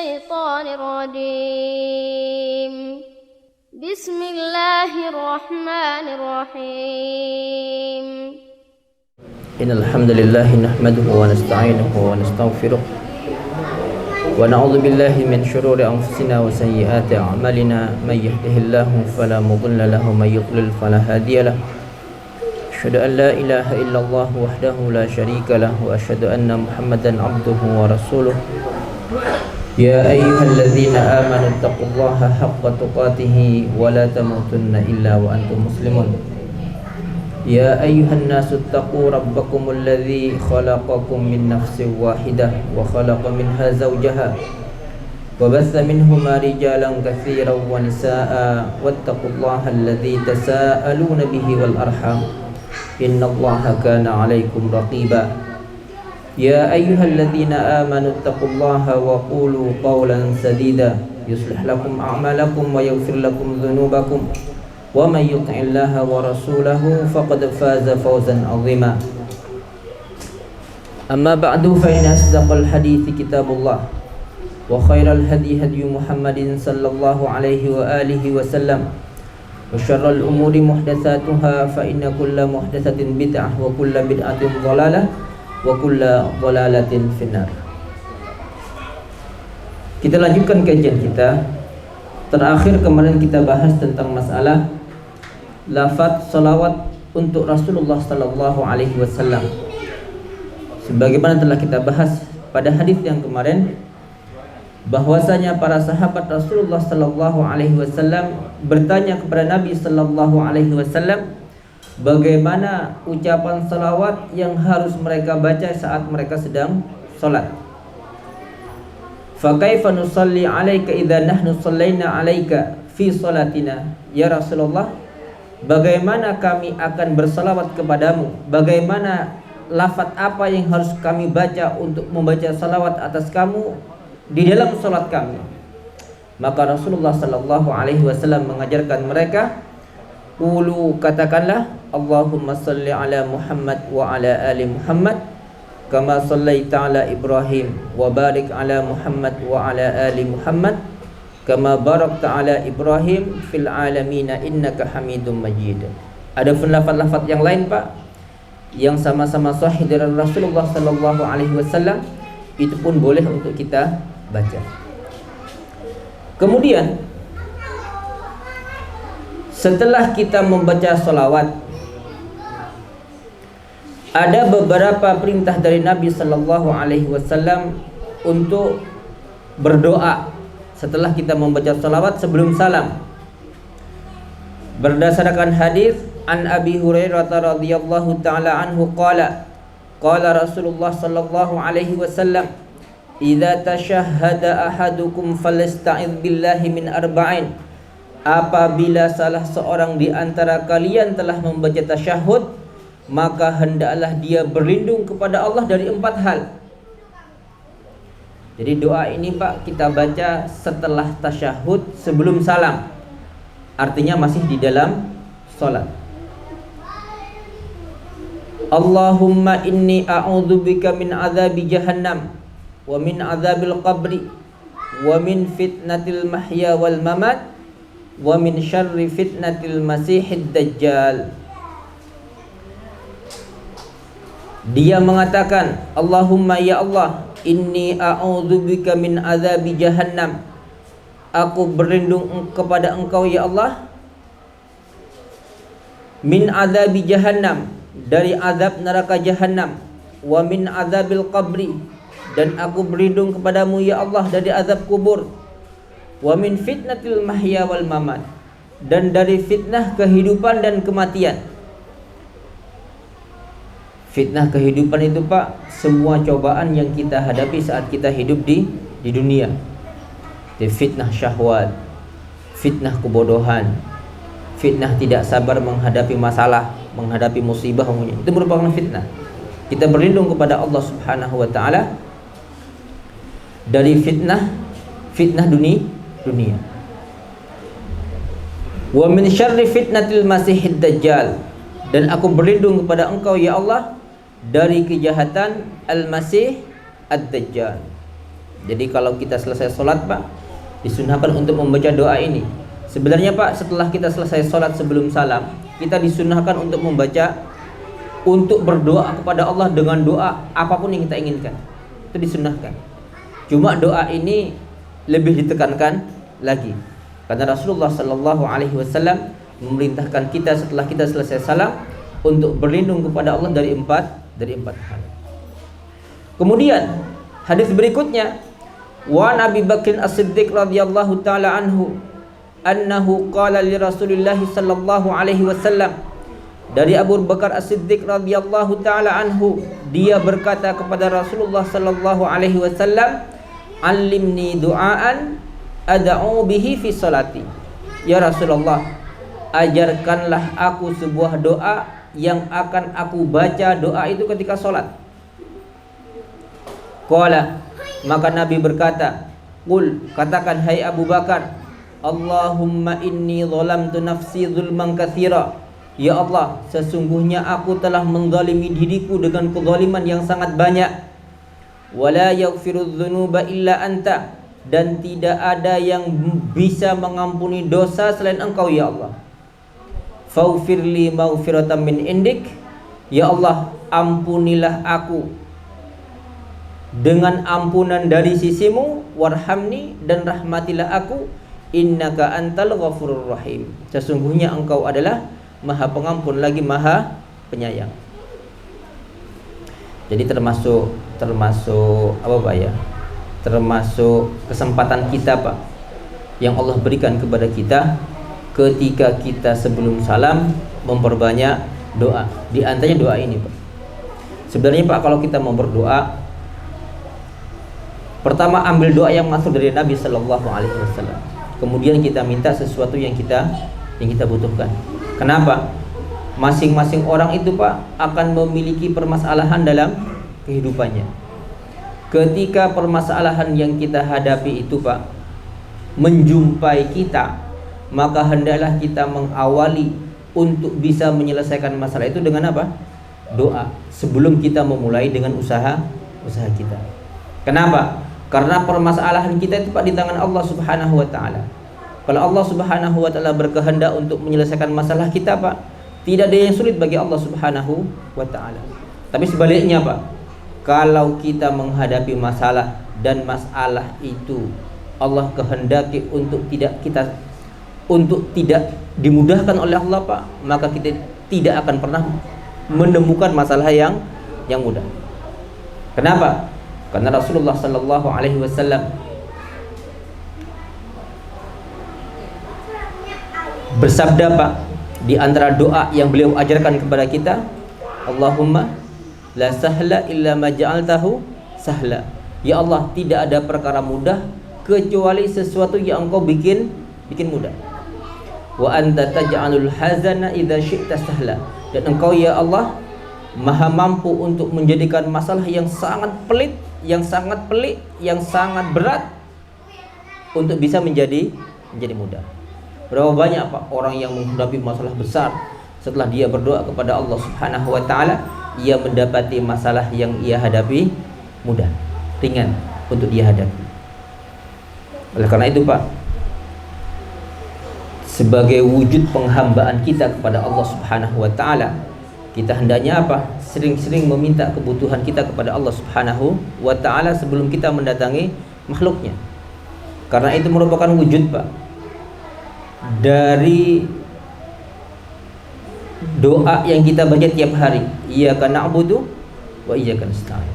الشيطان الرجيم بسم الله الرحمن الرحيم إن الحمد لله نحمده ونستعينه ونستغفره ونعوذ بالله من شرور أنفسنا وسيئات أعمالنا من يهده الله فلا مضل له ومن يضلل فلا هادي له أشهد أن لا إله إلا الله وحده لا شريك له وأشهد أن محمدا عبده ورسوله يا أيها الذين آمنوا اتقوا الله حق تقاته ولا تموتن إلا وأنتم مسلمون يا أيها الناس اتقوا ربكم الذي خلقكم من نفس واحدة وخلق منها زوجها وبث منهما رجالا كثيرا ونساء واتقوا الله الذي تساءلون به والأرحام إن الله كان عليكم رقيبا يا أيها الذين آمنوا اتقوا الله وقولوا قولا سديدا يصلح لكم أعمالكم ويغفر لكم ذنوبكم ومن يطع الله ورسوله فقد فاز فوزا عظيما أما بعد فإن أصدق الحديث كتاب الله وخير الهدي هدي محمد صلى الله عليه وآله وسلم وشر الأمور محدثاتها فإن كل محدثة بدعة وكل بدعة ضلالة وكل ضلالة في النار. Kita lanjutkan kajian kita. Terakhir kemarin kita bahas tentang masalah lafaz salawat untuk Rasulullah sallallahu alaihi wasallam. Sebagaimana telah kita bahas pada hadis yang kemarin, bahwasanya para sahabat Rasulullah sallallahu alaihi wasallam bertanya kepada Nabi sallallahu alaihi wasallam bagaimana ucapan salawat yang harus mereka baca saat mereka sedang salat. Fa kaifa nusalli 'alaika idza nahnu shallaina 'alaika fi salatina ya Rasulullah, bagaimana kami akan bersalawat kepadamu, bagaimana lafaz apa yang harus kami baca untuk membaca salawat atas kamu di dalam salat kami. Maka Rasulullah sallallahu alaihi wasallam mengajarkan mereka, qulu, katakanlah, Allahumma salli ala Muhammad wa ala ali Muhammad kama sallaita ala Ibrahim wa barik ala Muhammad wa ala ali Muhammad kama barakta ala Ibrahim fil alamin innaka Hamidum Majid. Adapun lafaz-lafaz yang lain Pak yang sama-sama sahih dari Rasulullah sallallahu alaihi wasallam itu pun boleh untuk kita baca. Kemudian setelah kita membaca salawat, ada beberapa perintah dari Nabi sallallahu alaihi wasallam untuk berdoa setelah kita membaca salawat sebelum salam. Berdasarkan hadis an Abi Hurairah radhiyallahu taala anhu qala Rasulullah sallallahu alaihi wasallam, idza tashahhada ahadukum falasta'idz billahi min arba'in. Apabila salah seorang di antara kalian telah membaca tasyahud, maka hendaklah dia berlindung kepada Allah dari 4 hal. Jadi doa ini Pak kita baca setelah tasyahud sebelum salam. Artinya masih di dalam salat. Allahumma inni a'udzubika min azabi jahannam wa min azabil qabri wa min fitnatil mahya wal mamat wa min syarri fitnatil masihid dajjal. Dia mengatakan, Allahumma ya Allah, inni a'udzubika min azabi jahannam. Aku berlindung kepada Engkau ya Allah min azabi jahannam, dari azab neraka jahannam, wa min azabil qabri, dan aku berlindung kepadamu ya Allah dari azab kubur, wa min fitnatil mahya wal mamat, dan dari fitnah kehidupan dan kematian. Fitnah kehidupan itu Pak, semua cobaan yang kita hadapi saat kita hidup di dunia. Fitnah syahwat, fitnah kebodohan, fitnah tidak sabar menghadapi masalah, menghadapi musibah, itu merupakan fitnah. Kita berlindung kepada Allah Subhanahu wa taala dari fitnah dunia. Wa min syarri fitnatil masihid dajjal, dan aku berlindung kepada Engkau ya Allah dari kejahatan al-masih ad-dajjal. Jadi kalau kita selesai sholat Pak, disunahkan untuk membaca doa ini. Sebenarnya Pak, setelah kita selesai sholat sebelum salam, kita disunahkan untuk membaca, untuk berdoa kepada Allah dengan doa apapun yang kita inginkan. Itu disunahkan. Cuma doa ini lebih ditekankan lagi, karena Rasulullah Sallallahu Alaihi Wasallam memerintahkan kita setelah kita selesai salam untuk berlindung kepada Allah dari empat hal. Kemudian hadis berikutnya, wa Nabi Bakr As-Siddiq radhiyallahu taala anhu annahu qala li Rasulillah sallallahu alaihi wasallam, dari Abu Bakar As-Siddiq radhiyallahu taala anhu, dia berkata kepada Rasulullah sallallahu alaihi wasallam, "Allimni du'aan ad'u bihi fi salati." Ya Rasulullah, ajarkanlah aku sebuah doa yang akan aku baca doa itu ketika salat. Qala, maka Nabi berkata, "Qul," katakan hai Abu Bakar, "Allahumma inni zalamtu nafsi zulman katsira." Ya Allah, sesungguhnya aku telah menzalimi diriku dengan kezaliman yang sangat banyak. Wala yaghfirudz dzunuba illa anta, dan tidak ada yang bisa mengampuni dosa selain Engkau ya Allah. Faghfirli maghfiratan min indik, ya Allah, ampunilah aku dengan ampunan dari sisimu, warhamni, dan rahmatilah aku, innaka antal ghafurur rahim, sesungguhnya Engkau adalah Maha Pengampun lagi Maha Penyayang. Jadi termasuk apa Pak ya? Termasuk kesempatan kita Pak yang Allah berikan kepada kita ketika kita sebelum salam memperbanyak doa. Di antaranya doa ini Pak. Sebenarnya Pak, kalau kita mau berdoa, pertama ambil doa yang masuk dari Nabi Sallallahu Alaihi Wasallam. Kemudian kita minta sesuatu yang kita butuhkan. Kenapa? Masing-masing orang itu Pak akan memiliki permasalahan dalam kehidupannya. Ketika permasalahan yang kita hadapi itu Pak menjumpai kita, maka hendaklah kita mengawali untuk bisa menyelesaikan masalah itu dengan apa? Doa, sebelum kita memulai dengan usaha kita. Kenapa? Karena permasalahan kita itu Pak di tangan Allah Subhanahu wa taala. Kalau Allah Subhanahu wa taala berkehendak untuk menyelesaikan masalah kita Pak, tidak ada yang sulit bagi Allah Subhanahu wa taala. Tapi sebaliknya Pak, kalau kita menghadapi masalah dan masalah itu Allah kehendaki untuk tidak dimudahkan oleh Allah Pak, maka kita tidak akan pernah menemukan masalah yang mudah. Kenapa? Karena Rasulullah Sallallahu Alaihi Wasallam bersabda Pak, di antara doa yang beliau ajarkan kepada kita, Allahumma la sahla illa ma ja'altahu sahla. Ya Allah, tidak ada perkara mudah kecuali sesuatu yang Engkau bikin mudah. Wa anta taj'alul hazana idza syi'ta sahla. Dan Engkau ya Allah Maha mampu untuk menjadikan masalah yang sangat pelik, yang sangat berat untuk bisa menjadi mudah. Berapa banyak Pak orang yang menghadapi masalah besar, setelah dia berdoa kepada Allah Subhanahu wa taala, ia mendapati masalah yang ia hadapi mudah, ringan untuk dia hadapi. Oleh karena itu Pak, sebagai wujud penghambaan kita kepada Allah Subhanahu wa taala, kita hendaknya apa? Sering-sering meminta kebutuhan kita kepada Allah Subhanahu wa taala sebelum kita mendatangi makhluknya. Karena itu merupakan wujud Pak dari doa yang kita baca tiap hari, iyyaka na'budu wa iyyaka nasta'in.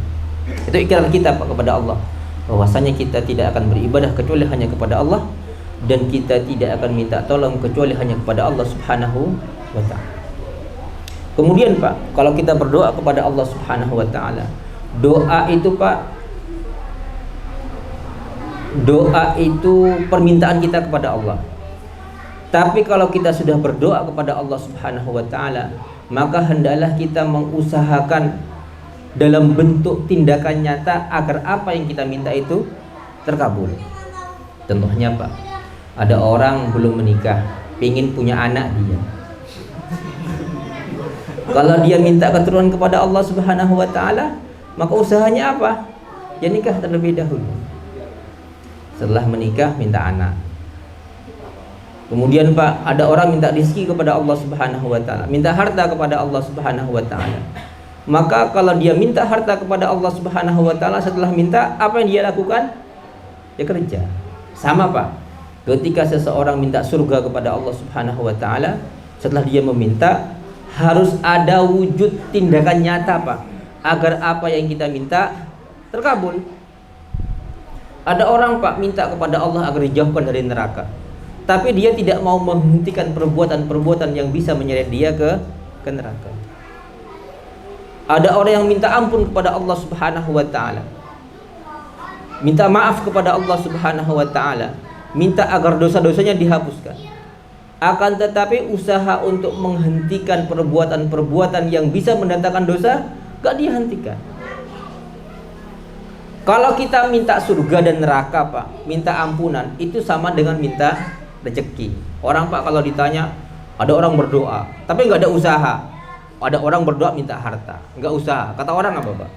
Itu ikrar kita Pak kepada Allah, bahwasanya kita tidak akan beribadah kecuali hanya kepada Allah, dan kita tidak akan minta tolong kecuali hanya kepada Allah Subhanahu wa ta'ala. Kemudian Pak, kalau kita berdoa kepada Allah Subhanahu wa ta'ala, doa itu Pak, doa itu permintaan kita kepada Allah. Tapi kalau kita sudah berdoa kepada Allah Subhanahu wa ta'ala, maka hendaklah kita mengusahakan dalam bentuk tindakan nyata agar apa yang kita minta itu terkabul. Contohnya Pak, ada orang belum menikah, ingin punya anak dia. Kalau dia minta keturunan kepada Allah Subhanahu wa ta'ala, maka usahanya apa? Ya nikah terlebih dahulu. Setelah menikah minta anak. Kemudian Pak, ada orang minta rezeki kepada Allah Subhanahu wa taala, minta harta kepada Allah Subhanahu wa taala. Maka kalau dia minta harta kepada Allah Subhanahu wa taala, setelah minta, apa yang dia lakukan? Dia kerja. Sama Pak, ketika seseorang minta surga kepada Allah Subhanahu wa taala, setelah dia meminta, harus ada wujud tindakan nyata Pak, agar apa yang kita minta terkabul. Ada orang Pak minta kepada Allah agar dijauhkan dari neraka, tapi dia tidak mau menghentikan perbuatan-perbuatan yang bisa menyeret dia ke neraka. Ada orang yang minta ampun kepada Allah Subhanahu wa taala, minta maaf kepada Allah Subhanahu wa taala, minta agar dosa-dosanya dihapuskan. Akan tetapi usaha untuk menghentikan perbuatan-perbuatan yang bisa mendatangkan dosa gak dihentikan. Kalau kita minta surga dan neraka Pak, minta ampunan, itu sama dengan minta rezeki. Orang Pak kalau ditanya, ada orang berdoa tapi nggak ada usaha. Ada orang berdoa minta harta, nggak usaha. Kata orang apa Pak?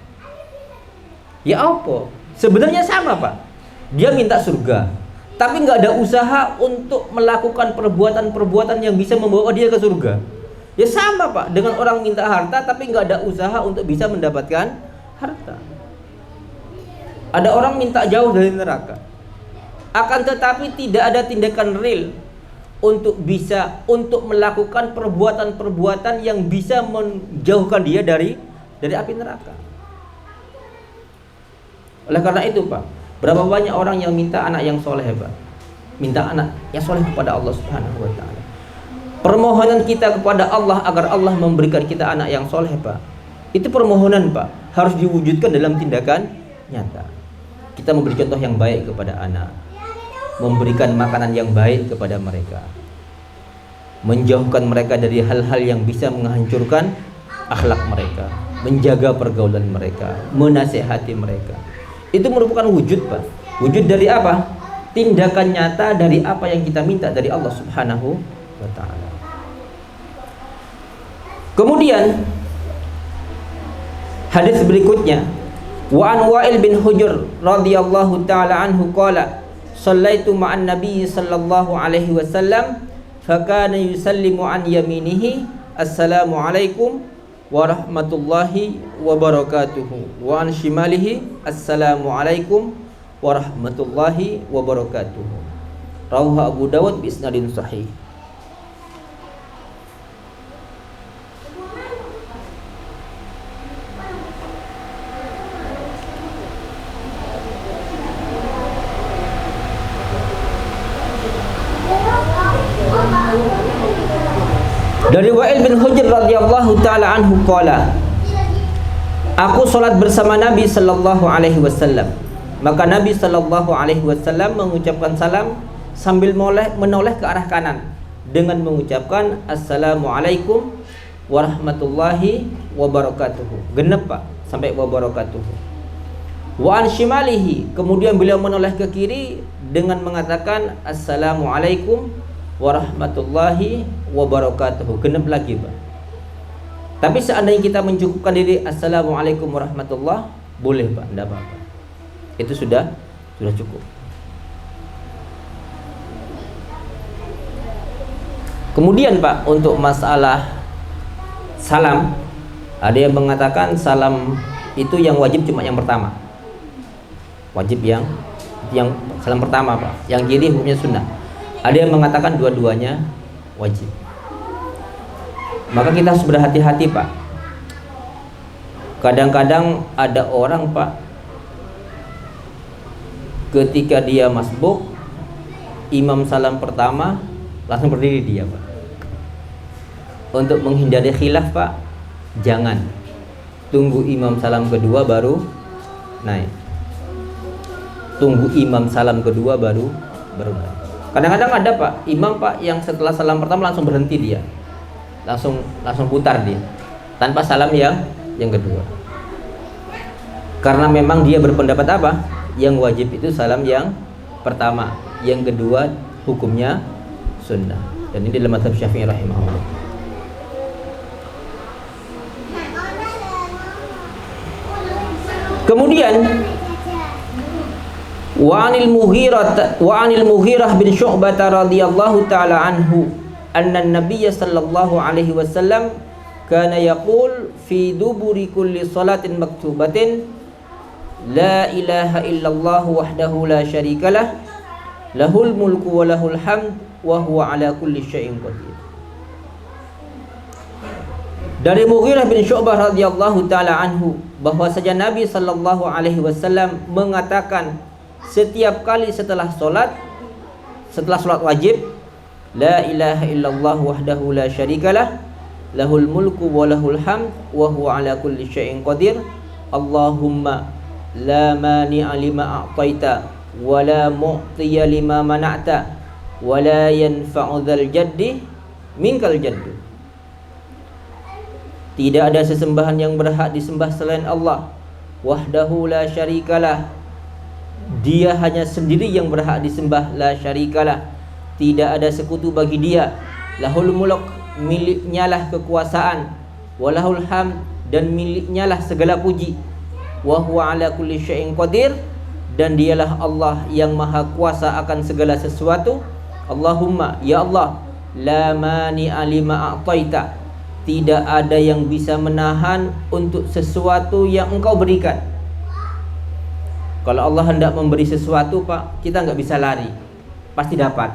Ya apa? Sebenarnya sama Pak. Dia minta surga, tapi nggak ada usaha untuk melakukan perbuatan-perbuatan yang bisa membawa dia ke surga. Ya sama Pak dengan orang minta harta tapi nggak ada usaha untuk bisa mendapatkan harta. Ada orang minta jauh dari neraka, akan tetapi tidak ada tindakan real untuk melakukan perbuatan-perbuatan yang bisa menjauhkan dia dari api neraka. Oleh karena itu Pak, berapa banyak orang yang minta anak yang soleh Pak, minta anak yang soleh kepada Allah Subhanahu wa taala. Permohonan kita kepada Allah agar Allah memberikan kita anak yang soleh Pak, itu permohonan Pak, harus diwujudkan dalam tindakan nyata. Kita memberi contoh yang baik kepada anak, memberikan makanan yang baik kepada mereka, menjauhkan mereka dari hal-hal yang bisa menghancurkan akhlak mereka, menjaga pergaulan mereka, menasihati mereka. Itu merupakan wujud Pak. Wujud dari apa? Tindakan nyata dari apa yang kita minta dari Allah Subhanahu wa ta'ala. Kemudian hadis berikutnya, wa an Wa'il bin Hujr radhiyallahu ta'ala anhu qala sallaitu ma'an nabiy sallallahu alaihi wasallam fakana yusallimu an yaminihi assalamu alaikum warahmatullahi wabarakatuhu wa an shimalihi assalamu alaikum warahmatullahi wabarakatuhu. Rawahu Abu Dawud bi isnadin sahih. Dari Wa'il bin Hujr radhiyallahu ta'ala anhu qala, aku salat bersama Nabi sallallahu alaihi wasallam. Maka Nabi sallallahu alaihi wasallam mengucapkan salam sambil menoleh ke arah kanan dengan mengucapkan assalamualaikum warahmatullahi wabarakatuh. Genep Pak sampai wabarakatuh. Wa an shimalihi, kemudian beliau menoleh ke kiri dengan mengatakan assalamualaikum warahmatullahi wabarakatuh. Genep lagi Pak. Tapi seandainya kita mencukupkan diri assalamualaikum warahmatullah, boleh Pak, tidak apa-apa. Itu sudah cukup. Kemudian Pak, untuk masalah salam, ada yang mengatakan salam itu yang wajib cuma yang pertama. Wajib yang salam pertama Pak. Yang kiri hukumnya sunnah. Ada yang mengatakan dua-duanya wajib. Maka kita harus berhati-hati Pak. Kadang-kadang ada orang Pak, ketika dia masbuk, imam salam pertama langsung berdiri dia Pak. Untuk menghindari khilaf Pak, jangan. Tunggu imam salam kedua baru naik. Tunggu imam salam kedua baru naik. Kadang-kadang ada Pak, imam Pak yang setelah salam pertama langsung berhenti dia. Langsung putar dia tanpa salam yang kedua. Karena memang dia berpendapat apa? Yang wajib itu salam yang pertama, yang kedua hukumnya sunnah. Dan ini dalam mazhab Syafi'i rahimahullah. Kemudian Wa anil Mughirah bin Syu'bah radhiyallahu ta'ala anhu anna an-nabiy sallallahu alaihi wasallam kana yaqul fi duburi kulli salatin maktubatin la ilaha illallah wahdahu la syarikalah lahul mulku wa lahul hamd wa huwa ala kulli syai'in qadir. Dari Mughirah bin Syu'bah radhiyallahu taala anhu bahwasanya Nabi sallallahu alaihi wasallam mengatakan setiap kali setelah salat wajib, la ilaha illallah wahdahu la syarikalah lahul mulku wa lahul hamd wa huwa ala kulli syai'in qadir. Allahumma la mani'a lima a'taita wa la mu'tiya lima mana'ta wa la yanfa'u dzal jaddi minkal jaddu. Tidak ada sesembahan yang berhak disembah selain Allah, wahdahu la syarikalah, dia hanya sendiri yang berhak disembah, la syarikalah, tidak ada sekutu bagi dia, lahul mulk, miliknya lah kekuasaan, walahul hamd, dan miliknya lah segala puji, wa huwa ala kulli syai'in qadir, dan dialah Allah yang maha kuasa akan segala sesuatu. Allahumma, ya Allah, la mani'a lima a'taita, tidak ada yang bisa menahan untuk sesuatu yang engkau berikan. Kalau Allah hendak memberi sesuatu, Pak, kita nggak bisa lari, pasti dapat.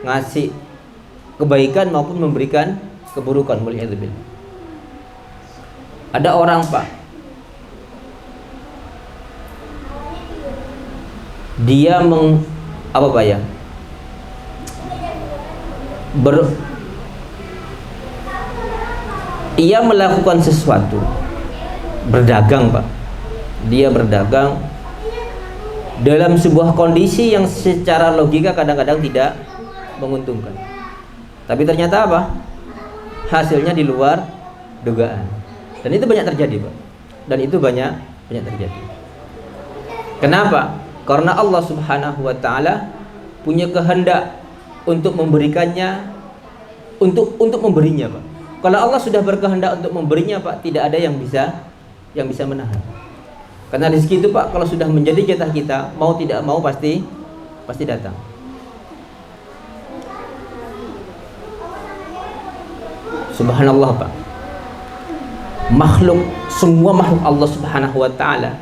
Ngasih kebaikan maupun memberikan keburukan. Ada orang, Pak, dia ia melakukan sesuatu, berdagang, Pak. Dia berdagang dalam sebuah kondisi yang secara logika kadang-kadang tidak menguntungkan. Tapi ternyata apa? Hasilnya di luar dugaan. Dan itu banyak terjadi, Pak. Dan itu banyak terjadi. Kenapa? Karena Allah Subhanahu wa taala punya kehendak untuk memberikannya, untuk memberinya, Pak. Kalau Allah sudah berkehendak untuk memberinya, Pak, tidak ada yang bisa menahan. Karena rezeki itu, Pak, kalau sudah menjadi jatah kita, mau tidak mau pasti datang. Subhanallah, Pak. Semua makhluk Allah Subhanahu wa taala,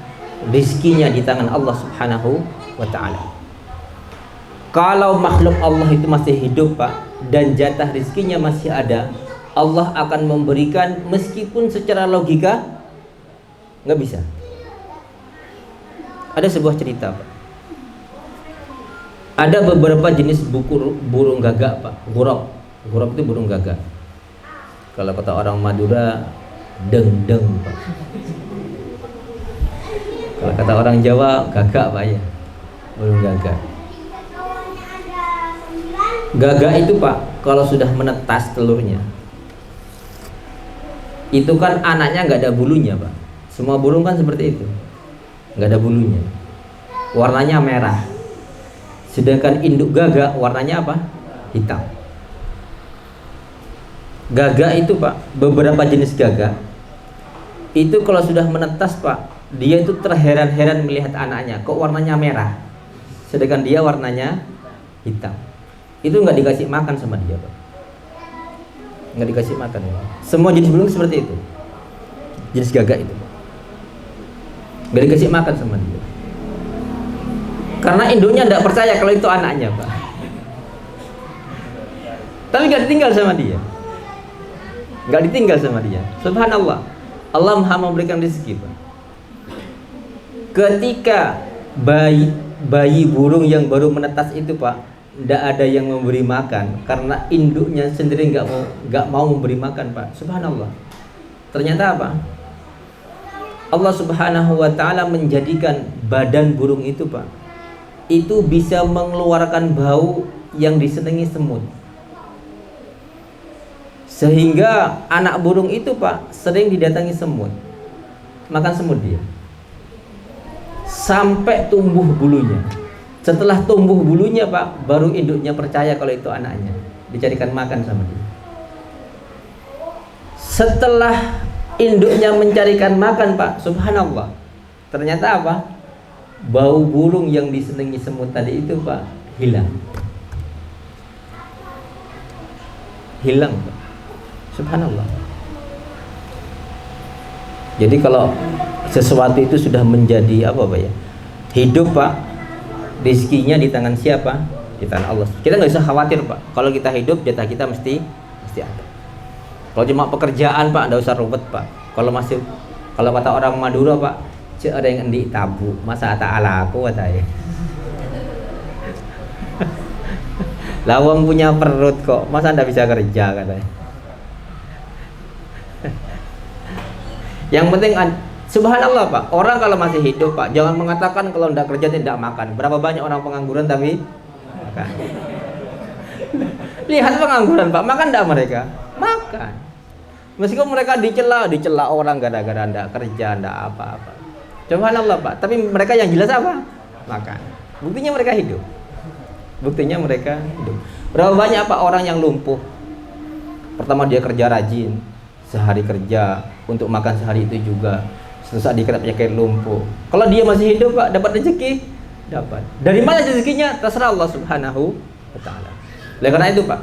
rezekinya di tangan Allah Subhanahu wa taala. Kalau makhluk Allah itu masih hidup, Pak, dan jatah rezekinya masih ada, Allah akan memberikan meskipun secara logika nggak bisa. Ada sebuah cerita, Pak. Ada beberapa jenis burung gagak, Pak. Gurab itu burung gagak. Kalau kata orang Madura, deng, Pak. Kalau kata orang Jawa, gagak, Pak, ya. Burung gagak. Gagak itu, Pak, kalau sudah menetas telurnya, itu kan anaknya nggak ada bulunya, Pak. Semua burung kan seperti itu, nggak ada bulunya, warnanya merah. Sedangkan induk gagak warnanya apa? Hitam. Gagak itu, Pak, beberapa jenis gagak itu kalau sudah menetas, Pak, dia itu terheran-heran melihat anaknya, kok warnanya merah, sedangkan dia warnanya hitam. Itu nggak dikasih makan sama dia, Pak. Nggak dikasih makan. Semua jenis burung seperti itu, jenis gagak itu nggak dikasih makan sama dia, karena induknya nggak percaya kalau itu anaknya, Pak. Tapi nggak ditinggal sama dia, subhanallah. Allah maha memberikan rezeki, Pak. Ketika bayi burung yang baru menetas itu, Pak, tidak ada yang memberi makan karena induknya sendiri nggak mau memberi makan, Pak. Subhanallah. Ternyata apa? Allah Subhanahu wa taala menjadikan badan burung itu, Pak, itu bisa mengeluarkan bau yang disenangi semut. Sehingga anak burung itu, Pak, sering didatangi semut. Makan semut dia. Sampai tumbuh bulunya. Setelah tumbuh bulunya, Pak, baru induknya percaya kalau itu anaknya, dicarikan makan sama dia. Setelah induknya mencarikan makan, Pak, subhanallah, ternyata apa? bau burung yang disenangi semut tadi itu Pak hilang. Hilang Pak. Subhanallah. Jadi kalau sesuatu itu sudah menjadi apa Pak ya, hidup Pak, rezekinya di tangan siapa? Di tangan Allah. Kita nggak usah khawatir Pak. Kalau kita hidup, jatah kita mesti ada. Kalau cuma pekerjaan Pak, nggak usah ribet Pak. Kalau kata orang Madura Pak, cek ada yang endi tabu, masa tak ala aku katanya. Lawang punya perut kok, masa anda bisa kerja katanya. Yang penting subhanallah Pak, orang kalau masih hidup Pak, jangan mengatakan kalau tidak kerja tidak makan. Berapa banyak orang pengangguran tapi makan. Lihat pengangguran Pak, makan tidak mereka? Makan. Meskipun mereka dicela orang gara-gara tidak kerja, tidak apa-apa. Subhanallah Pak, tapi mereka yang jelas apa? Makan. Buktinya mereka hidup. Berapa banyak Pak orang yang lumpuh? Pertama dia kerja rajin, sehari kerja untuk makan sehari itu juga. Suatu saat dia kena penyakit lumpuh. Kalau dia masih hidup Pak, dapat rezeki? Dapat. Dari mana rezekinya? Terserah Allah Subhanahu wa taala. Oleh karena itu Pak,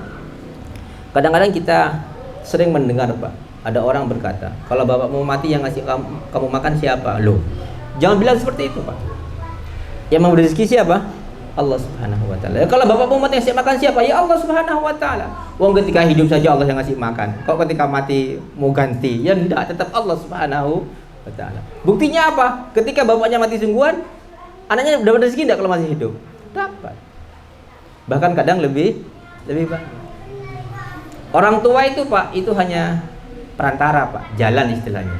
kadang-kadang kita sering mendengar Pak, ada orang berkata, kalau bapak mau mati yang ngasih kamu makan siapa? Loh, jangan bilang seperti itu Pak. Yang memberi rezeki siapa? Allah Subhanahu wa taala. Kalau bapak mau mati yang ngasih makan siapa? Ya Allah Subhanahu wa taala. Wong ketika hidup saja Allah yang ngasih makan. Kok ketika mati mau ganti? Ya enggak, tetap Allah Subhanahu wa taala. Buktinya apa? Ketika bapaknya mati sungguhan, anaknya dapat rezeki enggak kalau masih hidup? Dapat. Bahkan kadang lebih banyak. Orang tua itu Pak, itu hanya perantara Pak, jalan istilahnya.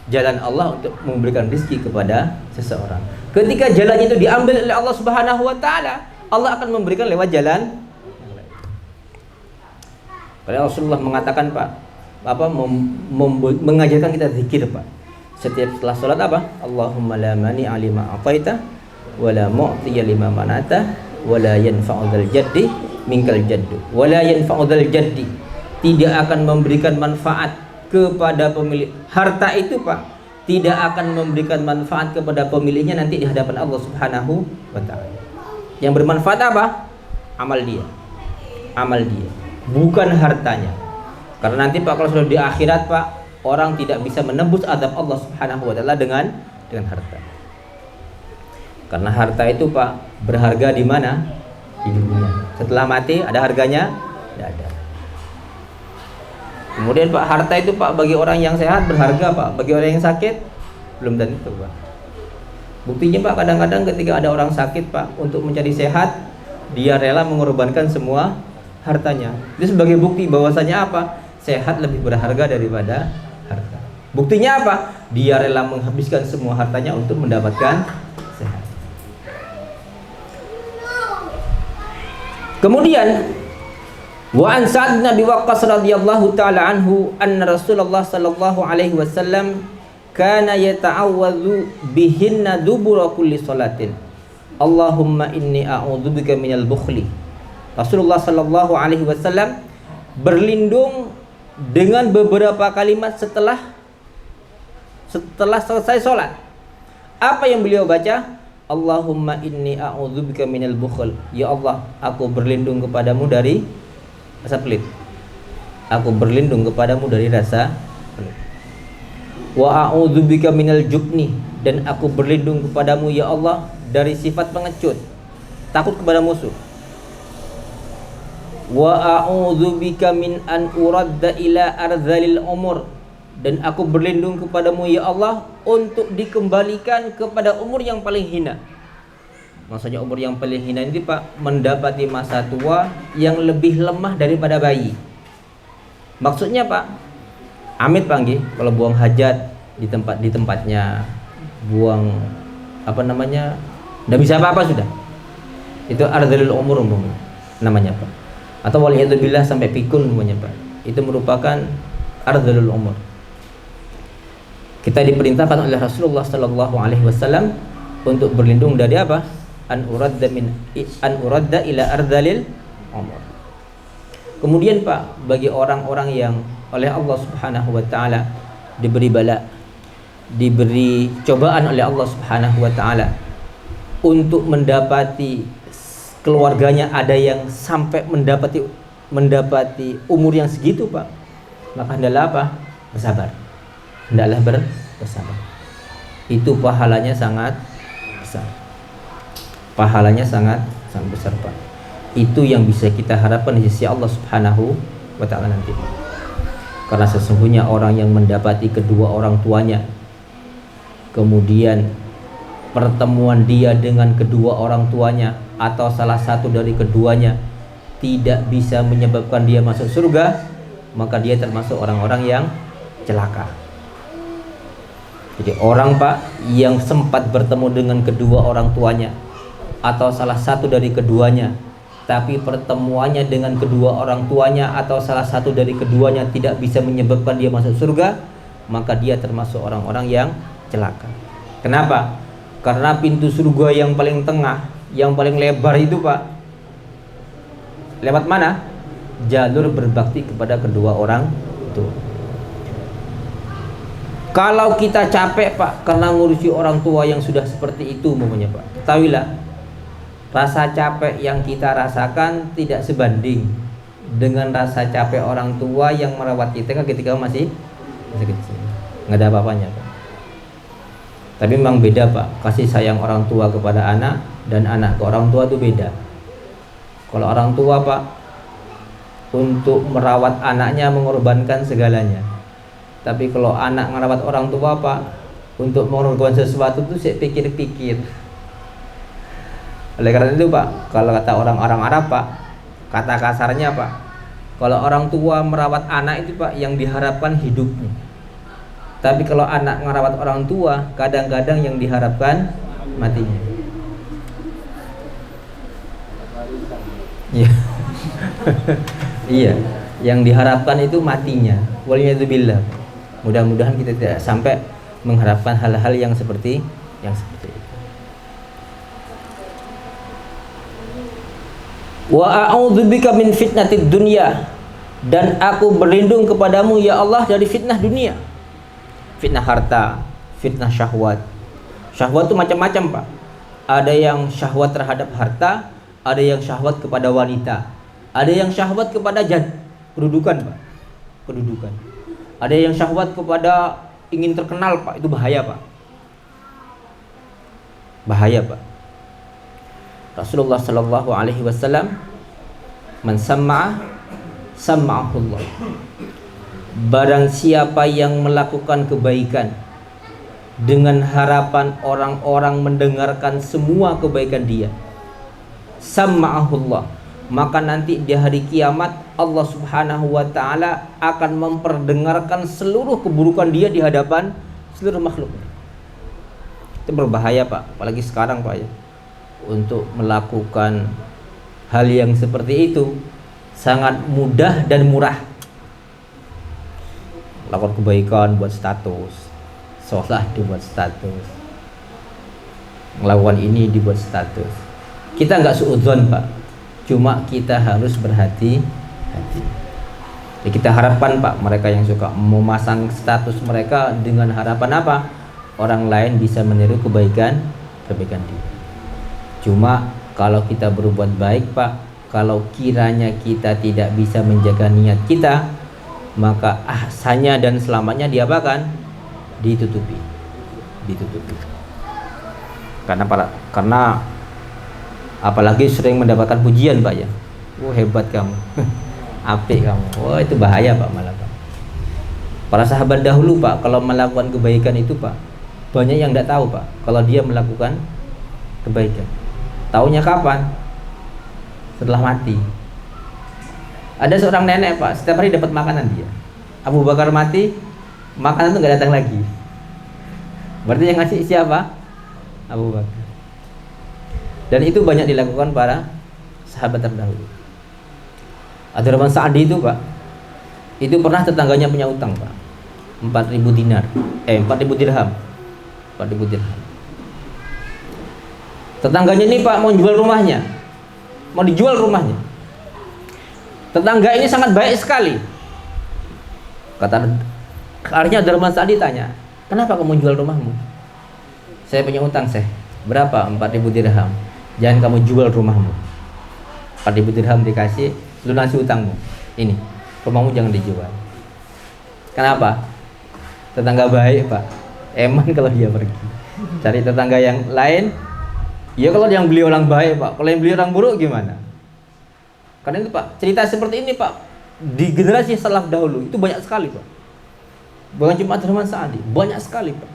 Jalan Allah untuk memberikan rezeki kepada seseorang. Ketika jalan itu diambil oleh Allah Subhanahu wa taala, Allah akan memberikan lewat jalan yang lain. Kalau Rasulullah mengatakan Pak, mengajarkan kita zikir Pak. Setiap setelah salat apa? Allahumma la mani alima ataita wa la mu'tiya lima manata wa la yanfa'u dzal jaddi minkal jaddu wa la yanfa'u dzal jaddi. Tidak akan memberikan manfaat kepada pemilik harta itu Pak, tidak akan memberikan manfaat kepada pemiliknya nanti di hadapan Allah Subhanahu wa taala. Yang bermanfaat apa? Amal dia, bukan hartanya. Karena nanti Pak, kalau sudah di akhirat Pak, orang tidak bisa menembus azab Allah Subhanahu wa taala dengan harta. Karena harta itu Pak berharga di mana? Di dunia. Setelah mati ada harganya? Tidak ada. Kemudian Pak, harta itu Pak bagi orang yang sehat berharga Pak, bagi orang yang sakit belum tentu Pak. Buktinya Pak, kadang-kadang ketika ada orang sakit Pak, untuk mencari sehat dia rela mengorbankan semua hartanya. Itu sebagai bukti bahwasanya apa? Sehat lebih berharga daripada harta. Buktinya apa? Dia rela menghabiskan semua hartanya untuk mendapatkan sehat. Kemudian wa an Sa'd bin Abi Waqqas radhiyallahu ta'ala anhu anna Rasulullah sallallahu alaihi wasallam kana yata'awwadzu bihinna dubura kulli salatin. Allahumma inni a'udzubika minal bukhli. Rasulullah sallallahu alaihi wasallam berlindung dengan beberapa kalimat setelah selesai salat. Apa yang beliau baca? Allahumma inni a'udzubika minal bukhl. Ya Allah, aku berlindung kepadamu dari rasa pelit. Aku berlindung kepadamu dari rasa pelit. Wa a'udzubika minal jubni, dan aku berlindung kepadamu ya Allah dari sifat pengecut, takut kepada musuh. Wa a'udzubika min an uradda ila arzalil umur, dan aku berlindung kepadamu ya Allah untuk dikembalikan kepada umur yang paling hina. Maksudnya umur yang paling hina ini Pak, mendapati masa tua yang lebih lemah daripada bayi. Maksudnya Pak, amit Pak nggih, kalau buang hajat di tempatnya, buang enggak bisa apa-apa sudah. Itu ardhilul umur namanya Pak. Atau waliyadzubillah sampai pikun namanya Pak. Itu merupakan ardhilul umur. Kita diperintahkan oleh Rasulullah sallallahu alaihi wasallam untuk berlindung dari apa? An uradda ila ardhalil umur. Kemudian Pak, bagi orang-orang yang oleh Allah Subhanahu wa taala diberi bala, diberi cobaan oleh Allah Subhanahu wa taala, untuk mendapati keluarganya ada yang sampai mendapati umur yang segitu Pak, maka hendaklah apa? Bersabar. Hendaklah bersabar. Itu pahalanya sangat besar. Pahalanya sangat besar Pak. Itu yang bisa kita harapkan di sisi Allah Subhanahu wa taala nanti. Karena sesungguhnya orang yang mendapati kedua orang tuanya, kemudian pertemuan dia dengan kedua orang tuanya atau salah satu dari keduanya tidak bisa menyebabkan dia masuk surga, maka dia termasuk orang-orang yang celaka. Jadi orang Pak yang sempat bertemu dengan kedua orang tuanya atau salah satu dari keduanya, tapi pertemuannya dengan kedua orang tuanya atau salah satu dari keduanya tidak bisa menyebabkan dia masuk surga, maka dia termasuk orang-orang yang celaka. Kenapa? Karena pintu surga yang paling tengah, yang paling lebar itu Pak, lewat mana? Jalur berbakti kepada kedua orang itu. Kalau kita capek Pak karena ngurusi orang tua yang sudah seperti itu umpamanya Pak, ketahuilah rasa capek yang kita rasakan tidak sebanding dengan rasa capek orang tua yang merawat kita ketika masih kecil. Nggak ada apa-apanya Pak. Tapi memang beda Pak, kasih sayang orang tua kepada anak dan anak ke orang tua itu beda. Kalau orang tua Pak untuk merawat anaknya mengorbankan segalanya. Tapi kalau anak merawat orang tua Pak untuk mengorbankan sesuatu itu saya pikir-pikir. Oleh karena itu Pak, kalau kata orang-orang Arab Pak, kata kasarnya Pak, kalau orang tua merawat anak itu Pak yang diharapkan hidupnya. Tapi kalau anak merawat orang tua, kadang-kadang yang diharapkan matinya. Iya. Iya, yang diharapkan itu matinya. Waliyadzubillah. Mudah-mudahan kita tidak sampai mengharapkan hal-hal yang seperti itu. Wa a'udzubika min fitnatid dunya, dan aku berlindung kepadamu ya Allah dari fitnah dunia. Fitnah harta, fitnah syahwat. Syahwat itu macam-macam Pak. Ada yang syahwat terhadap harta, ada yang syahwat kepada wanita, ada yang syahwat kepada kedudukan Pak. Kedudukan. Ada yang syahwat kepada ingin terkenal Pak, itu bahaya Pak. Bahaya Pak. Rasulullah sallallahu alaihi wasallam, man sama'ahullah. Barang siapa yang melakukan kebaikan dengan harapan orang-orang mendengarkan semua kebaikan dia, sama'ahullah, maka nanti di hari kiamat Allah Subhanahu wa taala akan memperdengarkan seluruh keburukan dia di hadapan seluruh makhluk. Itu berbahaya Pak, apalagi sekarang Pak ya. Untuk melakukan hal yang seperti itu sangat mudah dan murah. Lakukan kebaikan buat status, sholat dibuat status, melakukan ini dibuat status. Kita nggak suudzon Pak, cuma kita harus berhati-hati. Jadi kita harapkan Pak, mereka yang suka memasang status mereka dengan harapan apa? Orang lain bisa meniru kebaikan dia. Cuma kalau kita berbuat baik Pak, kalau kiranya kita tidak bisa menjaga niat kita, maka ahsannya dan selamanya diapakan? Ditutupi. Karena apalagi sering mendapatkan pujian Pak ya. Hebat kamu. Apik kamu. Itu bahaya Pak malah Pak. Para sahabat dahulu Pak, kalau melakukan kebaikan itu Pak, banyak yang tidak tahu Pak kalau dia melakukan kebaikan. Taunya kapan? Setelah mati. Ada seorang nenek Pak, setiap hari dapat makanan dia. Abu Bakar mati, makanan itu nggak datang lagi. Berarti yang ngasih siapa? Abu Bakar. Dan itu banyak dilakukan para sahabat terdahulu. Abdurrahman Sa'di itu Pak, itu pernah tetangganya punya utang Pak, 4.000 dirham. Tetangganya ini Pak mau jual rumahnya, mau dijual rumahnya. Tetangga ini sangat baik sekali. Akhirnya Abdurrahman Sa'di tanya, kenapa kamu jual rumahmu? Saya punya utang Syekh. Berapa? 4.000 dirham. Jangan kamu jual rumahmu. 4.000 dirham dikasih, lunasi utangmu. Ini, rumahmu jangan dijual. Kenapa? Tetangga baik, Pak. Eman kalau dia pergi. Cari tetangga yang lain. Ya kalau yang beli orang baik, Pak. Kalau yang beli orang buruk gimana? Karena itu, Pak, cerita seperti ini, Pak, di generasi salaf dahulu itu banyak sekali, Pak. Bukan cuma Abdurrahman Sa'di, banyak sekali, Pak.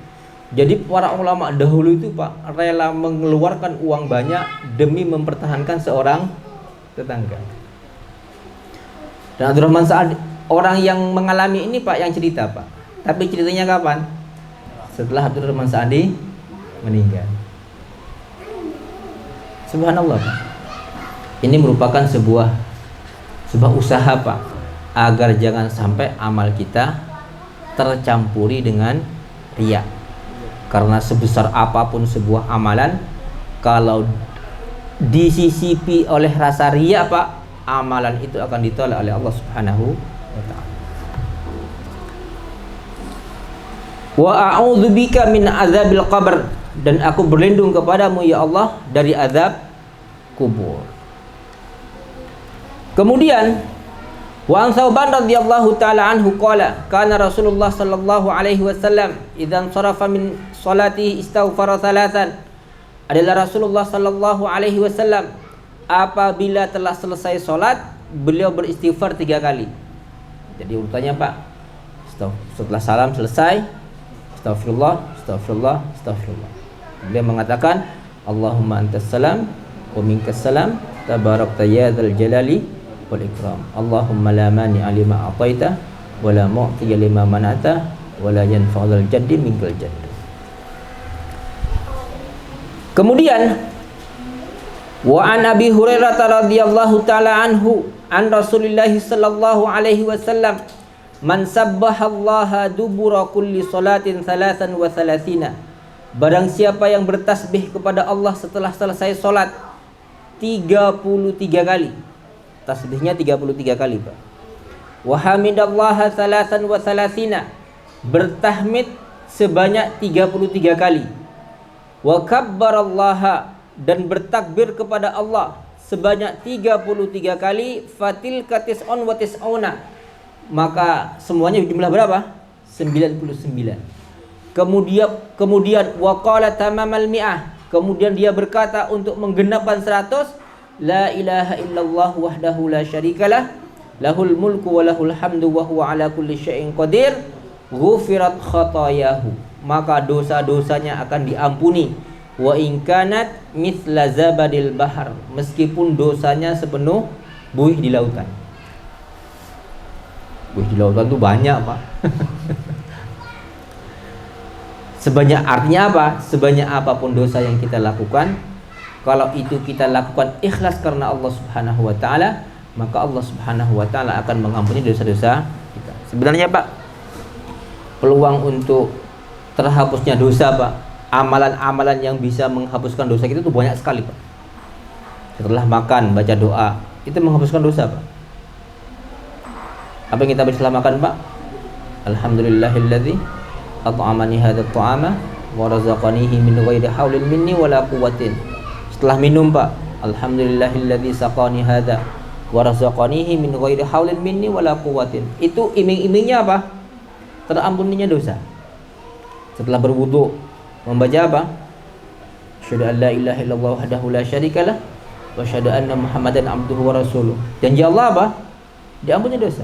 Jadi para ulama dahulu itu, Pak, rela mengeluarkan uang banyak demi mempertahankan seorang tetangga. Dan Abdurrahman Sa'di orang yang mengalami ini, Pak, yang cerita, Pak. Tapi ceritanya kapan? Setelah Abdurrahman Sa'di meninggal. Subhanallah, Pak. Ini merupakan sebuah usaha, Pak, agar jangan sampai amal kita tercampuri dengan riya. Karena sebesar apapun sebuah amalan, kalau disisipi oleh rasa riya, Pak, amalan itu akan ditolak oleh Allah Subhanahu wa ta'ala. Wa a'udzubika min azabil qabr, dan aku berlindung kepadamu ya Allah dari azab kubur. Kemudian wa an Thauban radhiyallahu taala anhu qala kana Rasulullah sallallahu alaihi wasallam idzan sarafa min salatihi istaghfara thalathan. Adalah Rasulullah sallallahu alaihi wasallam apabila telah selesai salat beliau beristighfar 3 kali. Jadi urutannya, Pak, setelah salam selesai astagfirullah, astagfirullah, astagfirullah. Beliau mengatakan Allahumma antas salam wa minkas salam tabarakta ya dzal jalali wal ikram. Allahumma la mani'a lima a'taita wa la mu'tiya lima mana'ta wa la yanfa'ul jaddi minkal jadd. Kemudian wa an Abi Hurairah radhiyallahu taala anhu an Rasulillah sallallahu alaihi wasallam man sabbahallaha dubura kulli salatin 33. Barang siapa yang bertasbih kepada Allah setelah selesai salat 33 kali. Tasbihnya 33 kali, Pak. Wa hamidallaha 33. Bertahmid sebanyak 33 kali. Wa kabbarallaha, dan bertakbir kepada Allah sebanyak 33 kali. Fatil katis on watis auna, maka semuanya jumlah berapa? 99. Kemudian waqala tamamal mi'ah, kemudian dia berkata untuk menggenapkan 100, la ilaha illallah wahdahu la syarikalah lahul mulku wa lahul hamdu wa huwa ala kulli syai'in qadir ghufirat khatayahu, maka dosa-dosanya akan diampuni. Wa in kanat mithla zabadil bahar, meskipun dosanya sepenuh buih di lautan. Buih di lautan itu banyak, Pak. Sebanyak, artinya apa? Sebanyak apapun dosa yang kita lakukan, kalau itu kita lakukan ikhlas karena Allah Subhanahu wa ta'ala, maka Allah Subhanahu wa ta'ala akan mengampuni dosa-dosa kita. Sebenarnya, Pak, peluang untuk terhapusnya dosa, Pak, amalan-amalan yang bisa menghapuskan dosa kita itu banyak sekali, Pak. Setelah makan, baca doa, itu menghapuskan dosa, Pak. Apa yang kita baca setelah makan, Pak? Alhamdulillahilladzi at'amani hadzal ta'ama wa razaqanihi min ghairi haulin minni wala quwwatin. Setelah minum, Pak, alhamdulillahilladzi saqani hadza wa razaqanihi min ghairi haulin minni wala quwwatin. Itu iming-imingnya apa? Terampuninya dosa. Setelah berwudu, membaca apa? Asyhadu an la ilaha illallah wahdahu la syarikalah wa asyhadu anna Muhammadan abduhu wa rasuluh. Janji Allah apa? Diampuni dosa.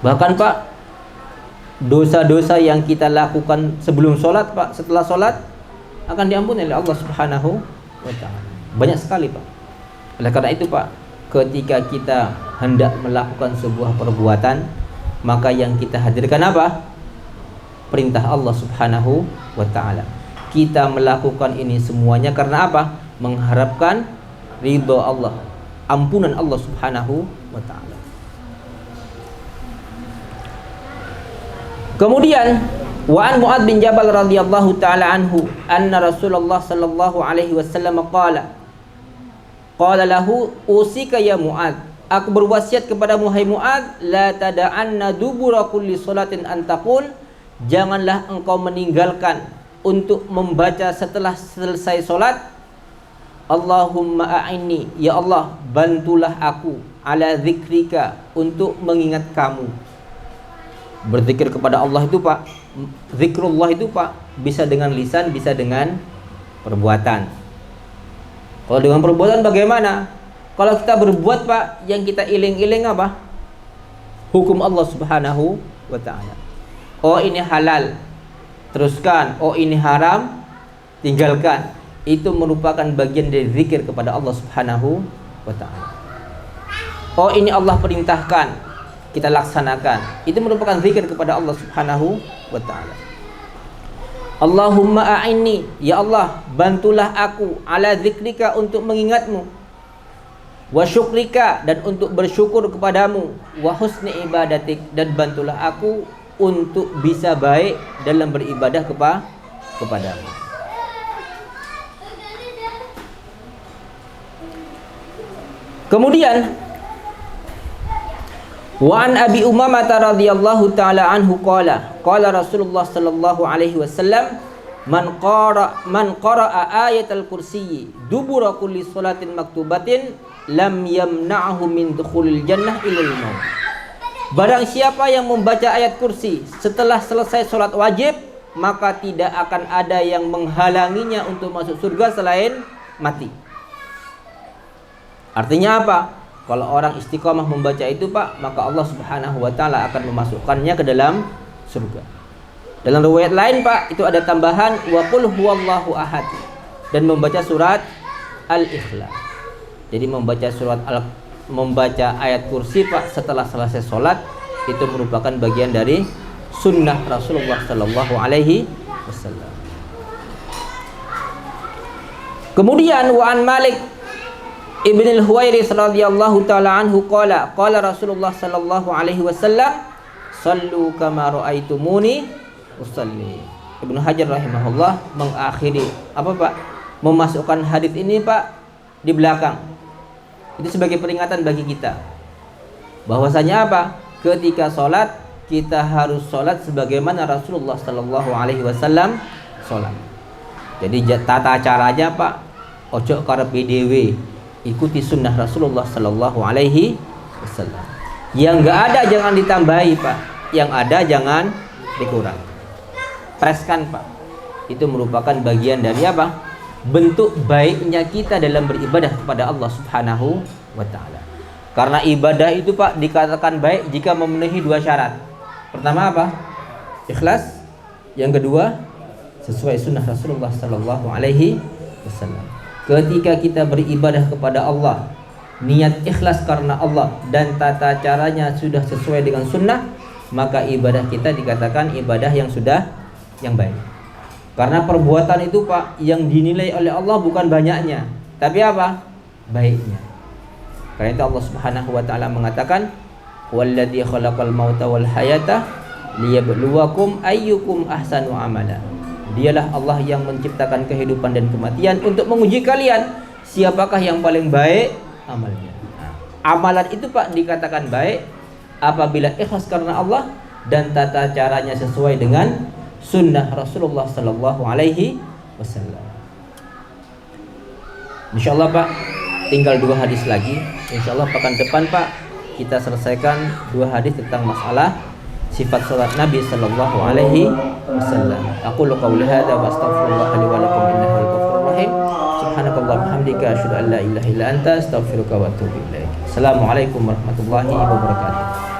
Bahkan, Pak, dosa-dosa yang kita lakukan sebelum sholat, Pak, setelah sholat akan diampuni oleh Allah Subhanahu wa ta'ala. Banyak sekali, Pak. Oleh karena itu, Pak, ketika kita hendak melakukan sebuah perbuatan, maka yang kita hadirkan apa? Perintah Allah Subhanahu wa ta'ala. Kita melakukan ini semuanya karena apa? Mengharapkan ridho Allah, ampunan Allah Subhanahu wa ta'ala. Kemudian wa an Mu'adz bin Jabal radhiyallahu taala anhu anna Rasulullah sallallahu alaihi wasallam qala lahu usika ya Mu'adz, aku berwasiat kepadamu hai Mu'adz, la tada'anna dubura kulli salatin an taqul, janganlah engkau meninggalkan untuk membaca setelah selesai sholat, Allahumma a'inni, ya Allah bantulah aku, ala zikrika, untuk mengingat kamu. Berzikir kepada Allah itu Pak, zikrullah itu Pak, bisa dengan lisan, bisa dengan perbuatan. Kalau dengan perbuatan bagaimana? Kalau kita berbuat Pak, yang kita iling-iling apa? Hukum Allah Subhanahu wa ta'ala. Oh ini halal, teruskan. Oh ini haram, tinggalkan. Itu merupakan bagian dari zikir kepada Allah Subhanahu wa ta'ala. Oh ini Allah perintahkan, kita laksanakan. Itu merupakan zikir kepada Allah Subhanahu wa ta'ala. Allahumma a'inni, ya Allah bantulah aku, ala zikrika, untuk mengingatmu, wa syukrika, dan untuk bersyukur kepadamu, wa husni ibadatik, dan bantulah aku untuk bisa baik dalam beribadah kepadamu. Kemudian wa an Abi Umamah radhiyallahu taala anhu qala Rasulullah sallallahu alaihi wasallam man qara'a ayatal kursiyyi dubura kulli salatin maktubatin lam yamna'hu min dukhulil jannah ilal maut. Barang siapa yang membaca ayat kursi setelah selesai sholat wajib, maka tidak akan ada yang menghalanginya untuk masuk surga selain mati. Artinya apa? Kalau orang istiqomah membaca itu Pak, maka Allah Subhanahu wa ta'ala akan memasukkannya ke dalam surga. Dalam riwayat lain Pak, itu ada tambahan wa qul huwallahu ahad, dan membaca surat Al-Ikhlas. Jadi membaca ayat kursi Pak setelah selesai sholat, itu merupakan bagian dari sunnah Rasulullah sallallahu alaihi wasallam. Kemudian wa an Malik Ibn al-Huwairis radhiyallahu ta'ala anhu qala Rasulullah sallallahu alaihi wasallam sallu kama ra'aitumuni usalli. Ibnu Hajar rahimahullah mengakhiri memasukkan hadis ini Pak di belakang. Itu sebagai peringatan bagi kita bahwasanya ketika sholat kita harus sholat sebagaimana Rasulullah sallallahu alaihi wasallam sholat. Jadi tata caranya Pak, ojo karepe dhewe, ikuti sunnah Rasulullah sallallahu alaihi wasallam. Yang enggak ada jangan ditambahi Pak, yang ada jangan dikurang. Preskan Pak. Itu merupakan bagian dari bentuk baiknya kita dalam beribadah kepada Allah Subhanahu wa ta'ala. Karena ibadah itu Pak dikatakan baik jika memenuhi dua syarat. Pertama ikhlas. Yang kedua sesuai sunnah Rasulullah sallallahu alaihi wasallam. Ketika kita beribadah kepada Allah, niat ikhlas karena Allah, dan tata caranya sudah sesuai dengan sunnah, maka ibadah kita dikatakan ibadah yang baik. Karena perbuatan itu Pak yang dinilai oleh Allah bukan banyaknya, tapi baiknya. Karena itu Allah Subhanahu wa ta'ala mengatakan walladzi khalaqal mauta wal hayata liyabluwakum ayyukum ahsanu amala. Dialah Allah yang menciptakan kehidupan dan kematian untuk menguji kalian siapakah yang paling baik amalnya. Amalan itu Pak dikatakan baik apabila ikhlas karena Allah dan tata caranya sesuai dengan sunnah Rasulullah sallallahu alaihi wasallam. Insyaallah Pak, tinggal 2 hadis lagi. Insyaallah pekan depan Pak kita selesaikan 2 hadis tentang masalah sifat salat Nabi sallallahu alaihi wasallam. Aqulu qawli hadza wa astaghfirullah li wa lakum innahu al-ghafurur rahim. Subhanakallah bihamdika asyhadu an la ilaha illa anta astaghfiruka wa atubu ilaik. Assalamualaikum warahmatullahi wabarakatuh.